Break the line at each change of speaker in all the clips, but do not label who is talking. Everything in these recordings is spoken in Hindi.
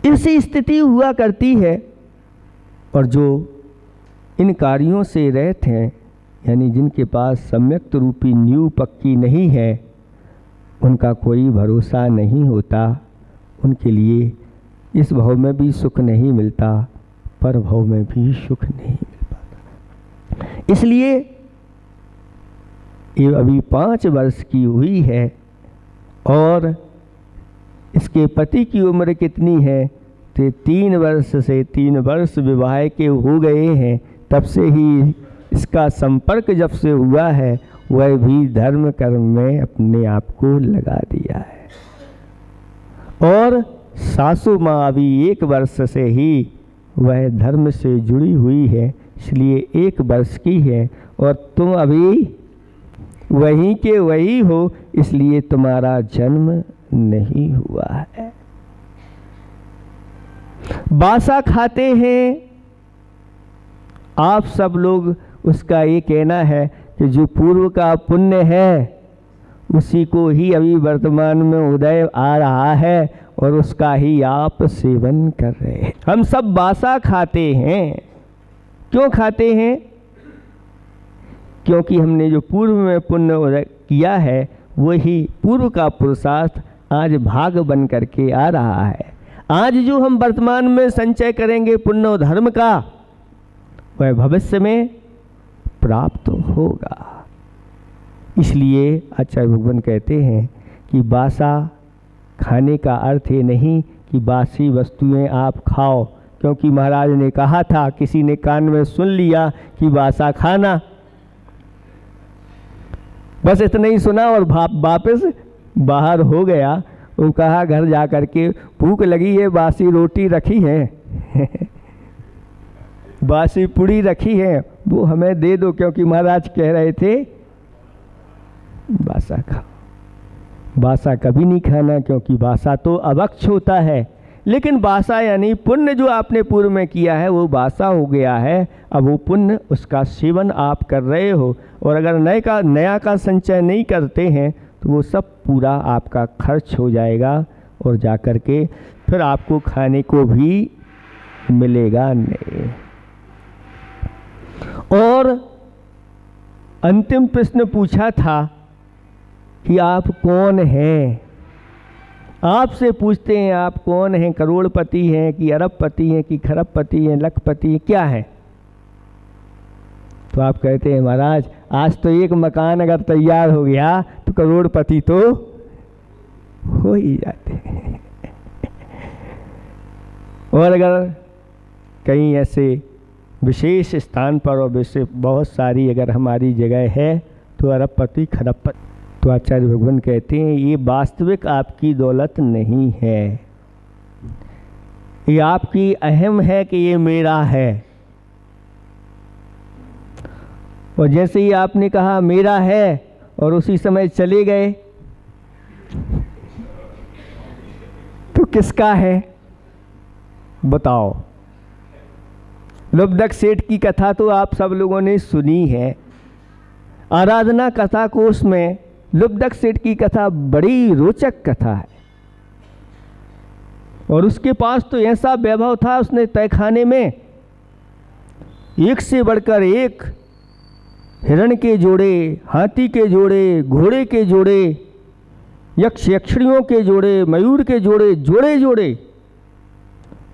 ऐसी स्थिति हुआ करती है। और जो इन कार्यों से रहित हैं, यानी जिनके पास सम्यक रूपी नींव पक्की नहीं है, उनका कोई भरोसा नहीं होता, उनके लिए इस भव में भी सुख नहीं मिलता, पर भव में भी सुख नहीं मिल पाता। इसलिए ये अभी 5 वर्ष की हुई है और इसके पति की उम्र कितनी है, तो 3 वर्ष से 3 वर्ष विवाह के हो गए हैं। तब से ही इसका संपर्क जब से हुआ है, वह भी धर्म कर्म में अपने आप को लगा दिया है। और सासू माँ अभी 1 वर्ष से ही वह धर्म से जुड़ी हुई है, इसलिए 1 वर्ष की है। और तुम अभी वहीं के वही हो, इसलिए तुम्हारा जन्म नहीं हुआ है। बासा खाते हैं आप सब लोग, उसका ये कहना है कि जो पूर्व का पुण्य है उसी को ही अभी वर्तमान में उदय आ रहा है और उसका ही आप सेवन कर रहे हैं। हम सब बासा खाते हैं। क्यों खाते हैं? क्योंकि हमने जो पूर्व में पुण्य उदय किया है वही पूर्व का पुरुषार्थ आज भाग बन करके आ रहा है। आज जो हम वर्तमान में संचय करेंगे पुण्य और धर्म का, वह भविष्य में प्राप्त होगा। इसलिए आचार्य भगवान कहते हैं कि बासा खाने का अर्थ ये नहीं कि बासी वस्तुएं आप खाओ, क्योंकि महाराज ने कहा था, किसी ने कान में सुन लिया कि बासा खाना, बस इतना ही सुना और वापस बाहर हो गया। वो कहा घर जा कर के भूख लगी है, बासी रोटी रखी है बासी पूड़ी रखी है, वो हमें दे दो, क्योंकि महाराज कह रहे थे बासा खाओ। बासा कभी नहीं खाना, क्योंकि बासा तो अभक्ष होता है। लेकिन बासा यानी पुण्य जो आपने पूर्व में किया है वो बासा हो गया है। अब वो पुण्य उसका सेवन आप कर रहे हो, और अगर नया का संचय नहीं करते हैं तो वो सब पूरा आपका खर्च हो जाएगा और जाकर के फिर आपको खाने को भी मिलेगा नहीं। और अंतिम प्रश्न पूछा था कि आप कौन हैं। आपसे पूछते हैं आप कौन हैं, करोड़पति हैं कि अरबपति हैं कि खरबपति हैं, लखपति हैं, क्या है? तो आप कहते हैं महाराज आज तो एक मकान अगर तैयार हो गया तो करोड़पति तो हो ही जाते हैं। और अगर कहीं ऐसे विशेष स्थान पर और वैसे बहुत सारी अगर हमारी जगह है तो अरबपति खरबपति। तो आचार्य भगवान कहते हैं ये वास्तविक आपकी दौलत नहीं है, ये आपकी अहम है कि ये मेरा है। और जैसे ही आपने कहा मेरा है और उसी समय चले गए तो किसका है बताओ? लुब्धक सेठ की कथा तो आप सब लोगों ने सुनी है। आराधना कथा कोश में लुब्धक सेठ की कथा बड़ी रोचक कथा है। और उसके पास तो ऐसा वैभव था, उसने तहखाने में एक से बढ़कर एक हिरण के जोड़े, हाथी के जोड़े, घोड़े के जोड़े, यक्ष यक्षिणियों के जोड़े, मयूर के जोड़े, जोड़े जोड़े।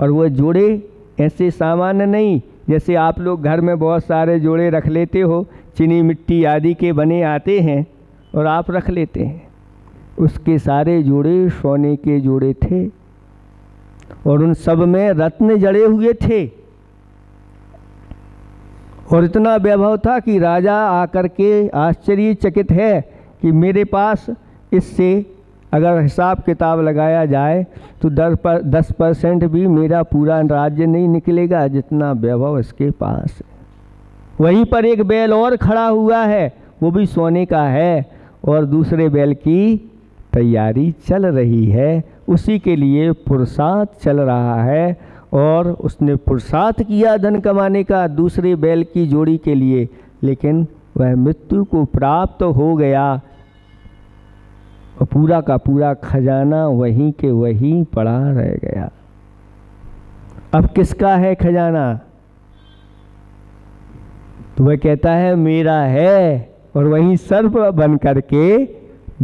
और वह जोड़े ऐसे सामान्य नहीं जैसे आप लोग घर में बहुत सारे जोड़े रख लेते हो, चीनी मिट्टी आदि के बने आते हैं और आप रख लेते हैं। उसके सारे जोड़े सोने के जोड़े थे और उन सब में रत्न जड़े हुए थे। और इतना वैभव था कि राजा आकर के आश्चर्यचकित है कि मेरे पास इससे अगर हिसाब किताब लगाया जाए तो 10% भी मेरा पूरा राज्य नहीं निकलेगा, जितना वैभव इसके पास है। वहीं पर एक बैल और खड़ा हुआ है, वो भी सोने का है और दूसरे बैल की तैयारी चल रही है, उसी के लिए पुरुषार्थ चल रहा है। और उसने पुरुषार्थ किया धन कमाने का दूसरे बैल की जोड़ी के लिए, लेकिन वह मृत्यु को प्राप्त हो गया और पूरा का पूरा खजाना वहीं के वहीं पड़ा रह गया। अब किसका है खजाना? तो वह कहता है मेरा है, और वहीं सर्प बन करके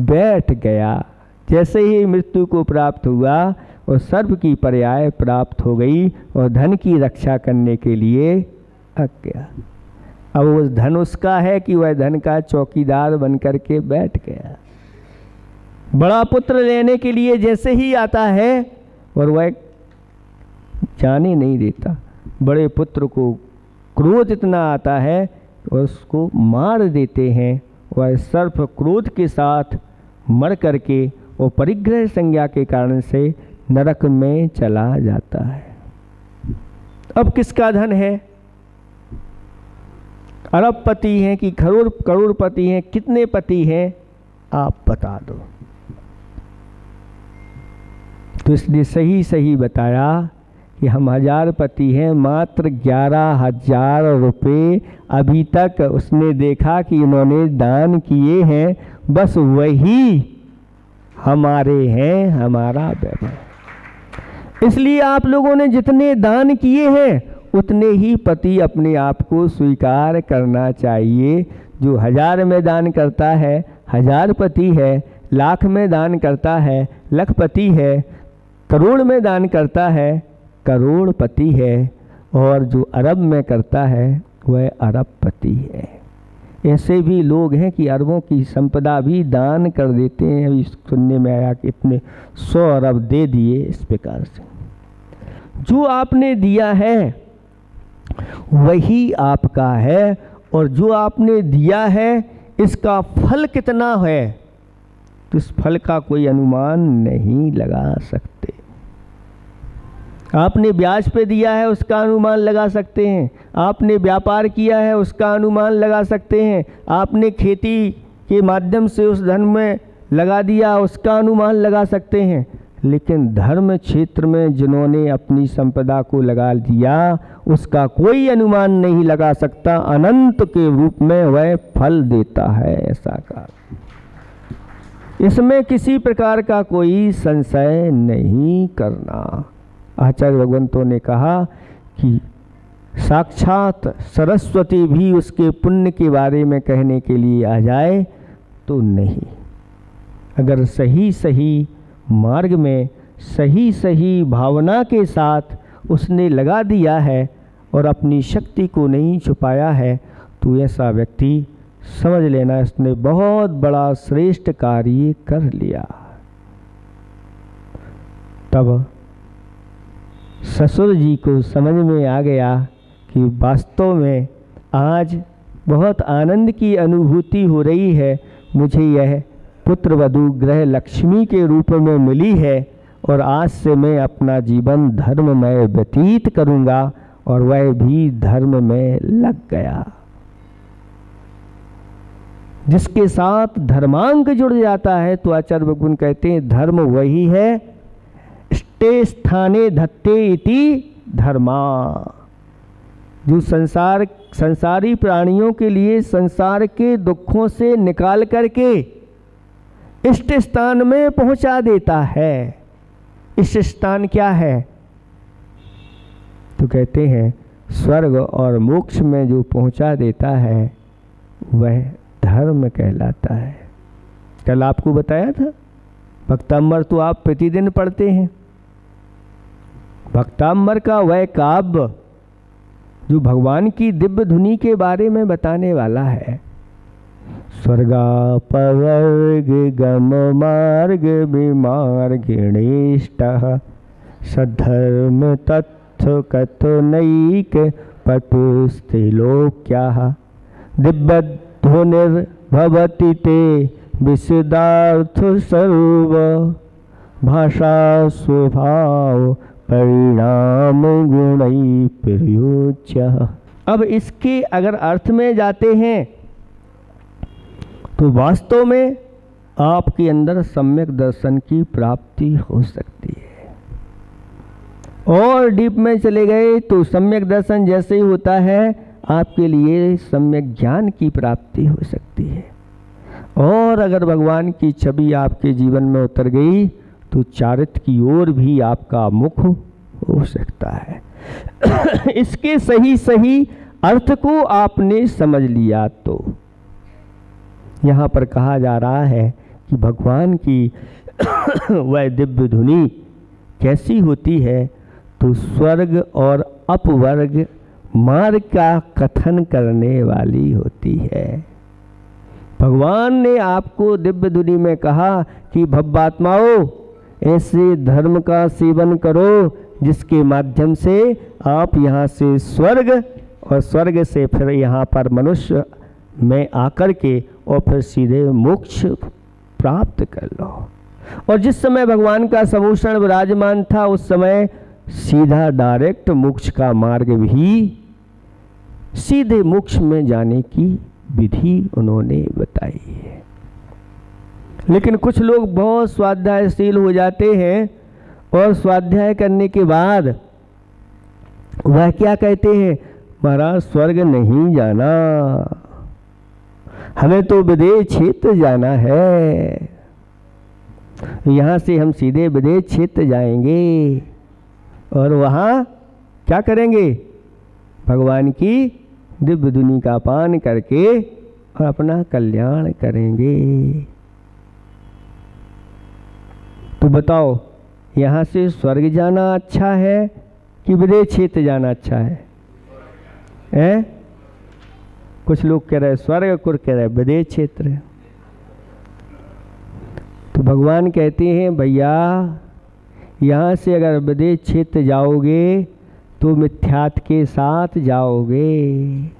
बैठ गया। जैसे ही मृत्यु को प्राप्त हुआ और सर्प की पर्याय प्राप्त हो गई और धन की रक्षा करने के लिए अग गया। अब वो धन उसका है कि वह धन का चौकीदार बन करके बैठ गया। बड़ा पुत्र लेने के लिए जैसे ही आता है और वह जाने नहीं देता। बड़े पुत्र को क्रोध इतना आता है और उसको मार देते हैं। वह सर्प क्रोध के साथ मर करके और परिग्रह संज्ञा के कारण से नरक में चला जाता है। अब किसका धन है? अरबपति हैं कि करोड़पति हैं? कितने पति हैं आप बता दो। तो इसलिए सही सही बताया कि हम 1000 पति हैं, मात्र 11,000 रुपये अभी तक उसने देखा कि इन्होंने दान किए हैं, बस वही हमारे हैं, हमारा वैभव। इसलिए आप लोगों ने जितने दान किए हैं उतने ही पति अपने आप को स्वीकार करना चाहिए। जो 1000 में दान करता है 1000 पति है, लाख में दान करता है लखपति है, करोड़ में दान करता है करोड़पति है, और जो अरब में करता है वह अरबपति है। ऐसे भी लोग हैं कि अरबों की संपदा भी दान कर देते हैं। अभी सुनने में आया कि इतने 100 अरब दे दिए। इस प्रकार से जो आपने दिया है वही आपका है, और जो आपने दिया है इसका फल कितना है तो इस फल का कोई अनुमान नहीं लगा सकते। आपने ब्याज पे दिया है उसका अनुमान लगा सकते हैं, आपने व्यापार किया है उसका अनुमान लगा सकते हैं, आपने खेती के माध्यम से उस धन में लगा दिया उसका अनुमान लगा सकते हैं, लेकिन धर्म क्षेत्र में जिन्होंने अपनी संपदा को लगा दिया उसका कोई अनुमान नहीं लगा सकता। अनंत के रूप में वह फल देता है। ऐसा कहा, इसमें किसी प्रकार का कोई संशय नहीं करना। आचार्य भगवंतों ने कहा कि साक्षात सरस्वती भी उसके पुण्य के बारे में कहने के लिए आ जाए तो नहीं। अगर सही सही मार्ग में सही सही भावना के साथ उसने लगा दिया है और अपनी शक्ति को नहीं छुपाया है तो ऐसा व्यक्ति समझ लेना इसने बहुत बड़ा श्रेष्ठ कार्य कर लिया। तब ससुर जी को समझ में आ गया कि वास्तव में आज बहुत आनंद की अनुभूति हो रही है। मुझे यह पुत्र वधू ग्रह लक्ष्मी के रूप में मिली है और आज से मैं अपना जीवन धर्म में व्यतीत करूँगा, और वह भी धर्म में लग गया। जिसके साथ धर्मांक जुड़ जाता है तो आचार्य भगवान कहते हैं धर्म वही है, स्टे स्थाने धत्ते इति धर्मा। जो संसारी प्राणियों के लिए संसार के दुखों से निकाल करके इष्ट स्थान में पहुंचा देता है। इष्ट स्थान क्या है? तो कहते हैं स्वर्ग और मोक्ष में जो पहुंचा देता है वह धर्म कहलाता है। कल आपको बताया था भक्तांबर तो आप प्रतिदिन पढ़ते हैं। भक्तांबर का वह काव्य जो भगवान की दिव्य धुनी के बारे में बताने वाला है। स्वर्गापवर्ग गम मार्ग विमार्गिणीष्ट सद्धर्म तत्व कथनैक पटुस्त्रिलोक्याः दिव्यध्वनिर्भवति ते विशदार्थ सर्व भाषा स्वभाव परिणाम गुणै प्रयोज्य। अब इसके अगर अर्थ में जाते हैं तो वास्तव में आपके अंदर सम्यक दर्शन की प्राप्ति हो सकती है। और डीप में चले गए तो सम्यक दर्शन जैसे ही होता है आपके लिए सम्यक ज्ञान की प्राप्ति हो सकती है। और अगर भगवान की छवि आपके जीवन में उतर गई तो चारित्र की ओर भी आपका मुख हो सकता है। इसके सही सही अर्थ को आपने समझ लिया तो यहाँ पर कहा जा रहा है कि भगवान की वह दिव्य धुनी कैसी होती है, तो स्वर्ग और अपवर्ग मार्ग का कथन करने वाली होती है। भगवान ने आपको दिव्य धुनी में कहा कि भव्यात्माओं ऐसे धर्म का सेवन करो जिसके माध्यम से आप यहाँ से स्वर्ग और स्वर्ग से फिर यहाँ पर मनुष्य में आकर के और फिर सीधे मोक्ष प्राप्त कर लो। और जिस समय भगवान का समूषण विराजमान था उस समय सीधा डायरेक्ट मोक्ष का मार्ग भी, सीधे मोक्ष में जाने की विधि उन्होंने बताई है। लेकिन कुछ लोग बहुत स्वाध्यायशील हो जाते हैं और स्वाध्याय करने के बाद वह क्या कहते हैं, महाराज स्वर्ग नहीं जाना, हमें तो विदेश क्षेत्र जाना है, यहाँ से हम सीधे विदेश क्षेत्र जाएंगे और वहाँ क्या करेंगे, भगवान की दिव्य धुनी का पान करके और अपना कल्याण करेंगे। तो बताओ यहाँ से स्वर्ग जाना अच्छा है कि विदेश क्षेत्र जाना अच्छा है? कुछ लोग कह रहे स्वर्ग, कुछ कह रहे विदेश क्षेत्र। तो भगवान कहते हैं भैया यहाँ से अगर विदेश क्षेत्र जाओगे तो मिथ्यात के साथ जाओगे,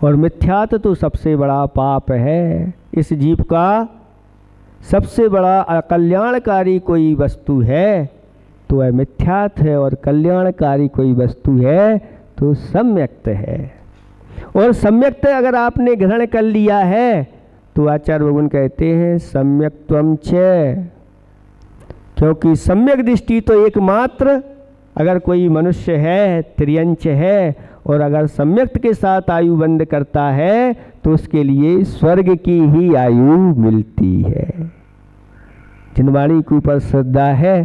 और मिथ्यात तो सबसे बड़ा पाप है। इस जीव का सबसे बड़ा अकल्याणकारी कोई वस्तु है तो वह मिथ्यात है, और कल्याणकारी कोई वस्तु है तो सम्यक्त है। और सम्यक्त अगर आपने ग्रहण कर लिया है तो आचार्य भगवान कहते हैं सम्यक्त्वम च, क्योंकि सम्यक दृष्टि तो एकमात्र अगर कोई मनुष्य है, त्रियंच है, और अगर सम्यक्त के साथ आयु बंद करता है तो उसके लिए स्वर्ग की ही आयु मिलती है। जिन वाणी के ऊपर श्रद्धा है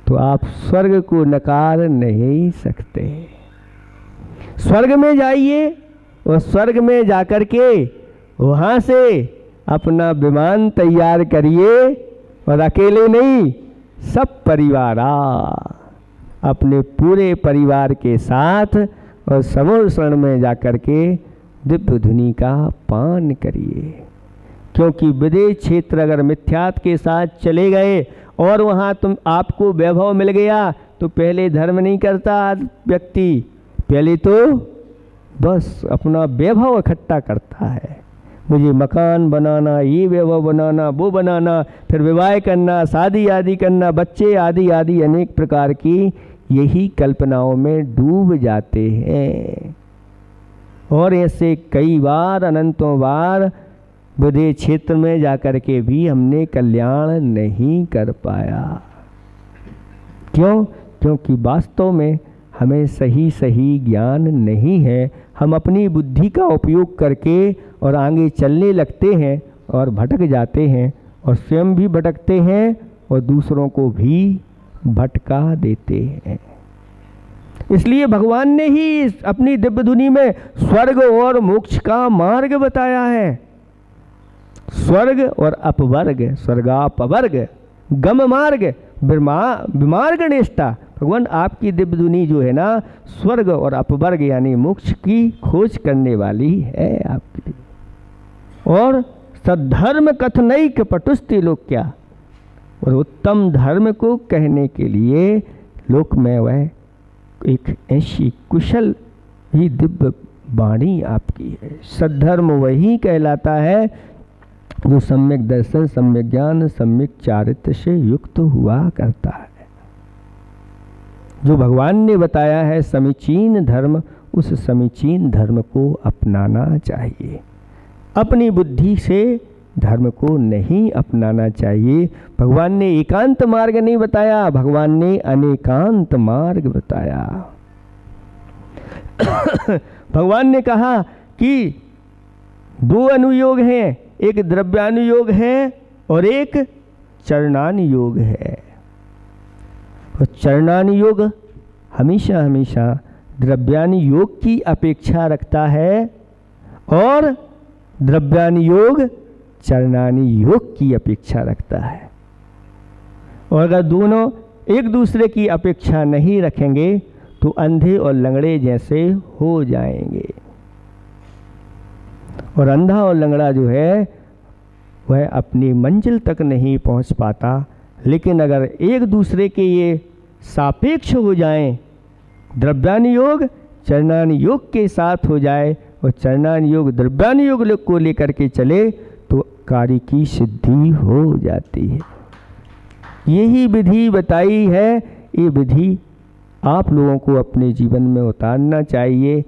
तो आप स्वर्ग को नकार नहीं सकते। स्वर्ग में जाइए और स्वर्ग में जाकर के वहाँ से अपना विमान तैयार करिए, और अकेले नहीं सब परिवार अपने पूरे परिवार के साथ और समूह शरण में जाकर के दिव्य धुनी का पान करिए। क्योंकि विदेश क्षेत्र अगर मिथ्यात के साथ चले गए और वहाँ आपको वैभव मिल गया तो पहले धर्म नहीं करता व्यक्ति, पहले तो बस अपना वैभव इकट्ठा करता है। मुझे मकान बनाना, ये वैभव बनाना, वो बनाना, फिर विवाह करना, शादी आदि करना, बच्चे आदि आदि अनेक प्रकार की यही कल्पनाओं में डूब जाते हैं। और ऐसे कई बार अनंतों बार विदेश क्षेत्र में जाकर के भी हमने कल्याण नहीं कर पाया। क्यों? क्योंकि वास्तव में हमें सही सही ज्ञान नहीं है। हम अपनी बुद्धि का उपयोग करके और आगे चलने लगते हैं और भटक जाते हैं, और स्वयं भी भटकते हैं और दूसरों को भी भटका देते हैं। इसलिए भगवान ने ही अपनी दिव्य धुनी में स्वर्ग और मोक्ष का मार्ग बताया है। स्वर्ग और अपवर्ग, स्वर्गापवर्ग, गम मार्ग, विमार्ग निष्ठा। भगवान आपकी दिव्य धुनी जो है ना, स्वर्ग और अपवर्ग यानी मोक्ष की खोज करने वाली है आपके लिए। और सद्धर्म कथनैक पटुस्ति लोक क्या, और उत्तम धर्म को कहने के लिए लोक में वह एक ऐसी कुशल ही दिव्य वाणी आपकी है। सद्धर्म वही कहलाता है जो सम्यक दर्शन, सम्यक ज्ञान, सम्यक चारित्र से युक्त हुआ करता है। जो भगवान ने बताया है समीचीन धर्म, उस समीचीन धर्म को अपनाना चाहिए। अपनी बुद्धि से धर्म को नहीं अपनाना चाहिए। भगवान ने एकांत मार्ग नहीं बताया, भगवान ने अनेकांत मार्ग बताया। भगवान ने कहा कि दो अनुयोग हैं, एक द्रव्यानुयोग है और एक चरणानुयोग है। और चरणानि योग हमेशा हमेशा द्रव्यानि योग की अपेक्षा रखता है और द्रव्यानि योग चरणानि योग की अपेक्षा रखता है। और अगर दोनों एक दूसरे की अपेक्षा नहीं रखेंगे तो अंधे और लंगड़े जैसे हो जाएंगे। और अंधा और लंगड़ा जो है वह अपनी मंजिल तक नहीं पहुंच पाता। लेकिन अगर एक दूसरे के ये सापेक्ष हो जाएं, द्रव्यानि योग चरणानि योग के साथ हो जाए और चरणानि योग द्रव्यानि योग को लेकर के चले तो कार्य की सिद्धि हो जाती है। यही विधि बताई है। ये विधि आप लोगों को अपने जीवन में उतारना चाहिए।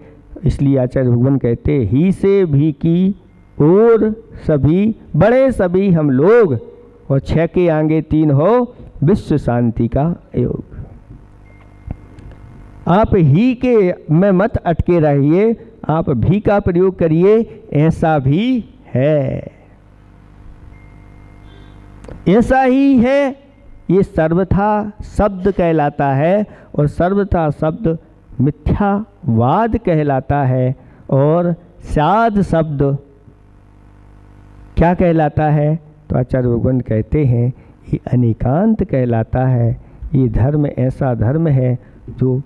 इसलिए आचार्य भगवान कहते ही से भी की और सभी बड़े सभी हम लोग और 6 के आगे 3 हो विश्व शांति का योग। आप ही के में मत अटके रहिए, आप भी का प्रयोग करिए। ऐसा भी है, ऐसा ही है। ये सर्वथा शब्द कहलाता है और सर्वथा शब्द मिथ्यावाद कहलाता है। और साध शब्द क्या कहलाता है? तो आचार्य भगवान कहते हैं ये अनेकांत कहलाता है। ये धर्म ऐसा धर्म है जो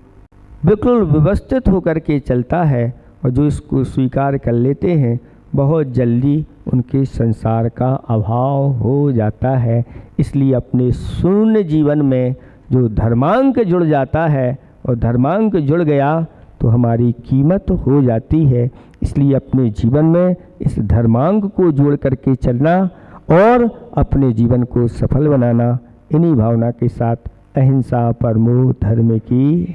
बिल्कुल व्यवस्थित होकर के चलता है और जो इसको स्वीकार कर लेते हैं बहुत जल्दी उनके संसार का अभाव हो जाता है। इसलिए अपने शून्य जीवन में जो धर्मांक जुड़ जाता है और धर्मांक जुड़ गया तो हमारी कीमत हो जाती है। इसलिए अपने जीवन में इस धर्मांक को जोड़ करके चलना और अपने जीवन को सफल बनाना, इन्हीं भावना के साथ अहिंसा परमो धर्म की